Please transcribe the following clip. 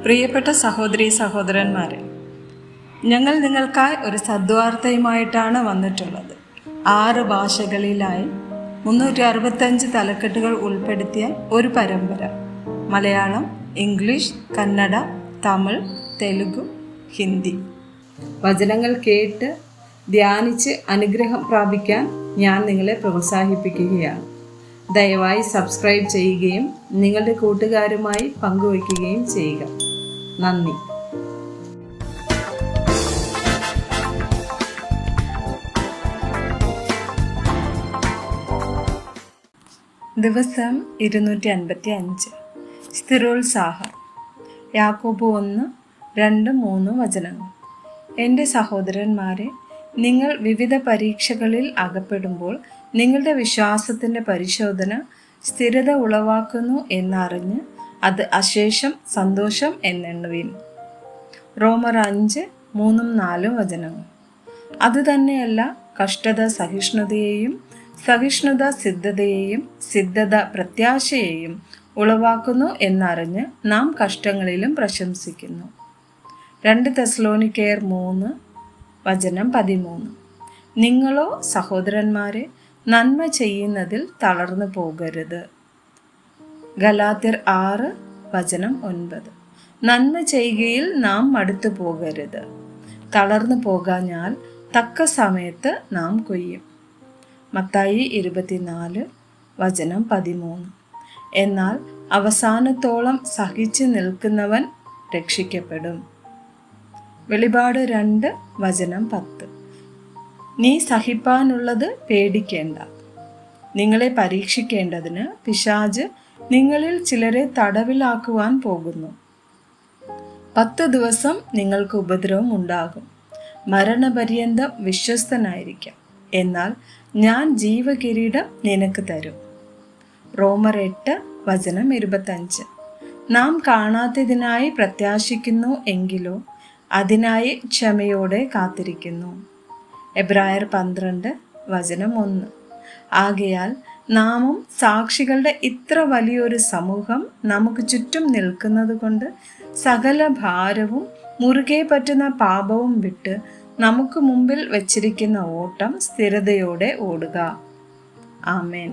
പ്രിയപ്പെട്ട സഹോദരീ സഹോദരന്മാരെ, ഞങ്ങൾ നിങ്ങൾക്കായി ഒരു സദ്വാർത്തയുമായിട്ടാണ് വന്നിട്ടുള്ളത്. 6 ഭാഷകളിലായി 365 തലക്കെട്ടുകൾ ഉൾപ്പെടുത്തിയ ഒരു പരമ്പര. മലയാളം, ഇംഗ്ലീഷ്, കന്നഡ, തമിഴ്, തെലുഗു, ഹിന്ദി. വചനങ്ങൾ കേട്ട് ധ്യാനിച്ച് അനുഗ്രഹം പ്രാപിക്കാൻ ഞാൻ നിങ്ങളെ പ്രോത്സാഹിപ്പിക്കുകയാണ്. ദയവായി സബ്സ്ക്രൈബ് ചെയ്യുകയും നിങ്ങളുടെ കൂട്ടുകാരുമായി പങ്കുവയ്ക്കുകയും ചെയ്യുക. നന്ദി. ദിവസം 255. സ്ഥിരോത്സാഹം. യാക്കോബ് 1:2-3 വചനങ്ങൾ. എൻ്റെ സഹോദരന്മാരെ, നിങ്ങൾ വിവിധ പരീക്ഷകളിൽ അകപ്പെടുമ്പോൾ നിങ്ങളുടെ വിശ്വാസത്തിൻ്റെ പരിശോധന സ്ഥിരത ഉളവാക്കുന്നു എന്നറിഞ്ഞ് അത് അശേഷം സന്തോഷം എന്നെണ്ണുവിൻ. റോമർ 5:3-4 വചനങ്ങൾ. അതുതന്നെയല്ല, കഷ്ടത സഹിഷ്ണുതയെയും, സഹിഷ്ണുത സിദ്ധതയെയും, സിദ്ധത പ്രത്യാശയെയും ഉളവാക്കുന്നു എന്നറിഞ്ഞ് നാം കഷ്ടങ്ങളിലും പ്രശംസിക്കുന്നു. 2 തെസ്സലോനിക്കർ 3:13. നിങ്ങളോ സഹോദരന്മാരെ നന്മ ചെയ്യുന്നതിൽ തളർന്നു പോകരുത്. ഗലാത്യർ 6:9. നന്മ ചെയ്യുകയിൽ നാം മടുത്തു പോകരുത്. തളർന്നു പോകാഞ്ഞാൽ തക്ക സമയത്ത് നാം കൊയ്യും. മത്തായി 24:13. എന്നാൽ അവസാനത്തോളം സഹിച്ചു നിൽക്കുന്നവൻ രക്ഷിക്കപ്പെടും. വെളിപാട് 2:10. നീ സഹിപ്പാനുള്ളത് പേടിക്കേണ്ട. നിങ്ങളെ പരീക്ഷിക്കേണ്ടതിന് പിശാച് നിങ്ങളിൽ ചിലരെ തടവിലാക്കുവാൻ പോകുന്നു. 10 ദിവസം നിങ്ങൾക്ക് ഉപദ്രവം ഉണ്ടാകും. മരണപര്യന്തം വിശ്വസ്തനായിരിക്കാം, എന്നാൽ ഞാൻ ജീവകിരീടം നിനക്ക് തരും. റോമർ 8:25. നാം കാണാത്തതിനായി പ്രത്യാശിക്കുന്നു എങ്കിലോ അതിനായി ക്ഷമയോടെ കാത്തിരിക്കുന്നു. എബ്രായർ 12:1. ആകയാൽ നാമും സാക്ഷികളുടെ ഇത്ര വലിയൊരു സമൂഹം നമുക്ക് ചുറ്റും നിൽക്കുന്നത് കൊണ്ട് സകല ഭാരവും മുറുകെ പറ്റുന്ന പാപവും വിട്ട് നമുക്ക് മുമ്പിൽ വച്ചിരിക്കുന്ന ഓട്ടം സ്ഥിരതയോടെ ഓടുക. ആമേൻ.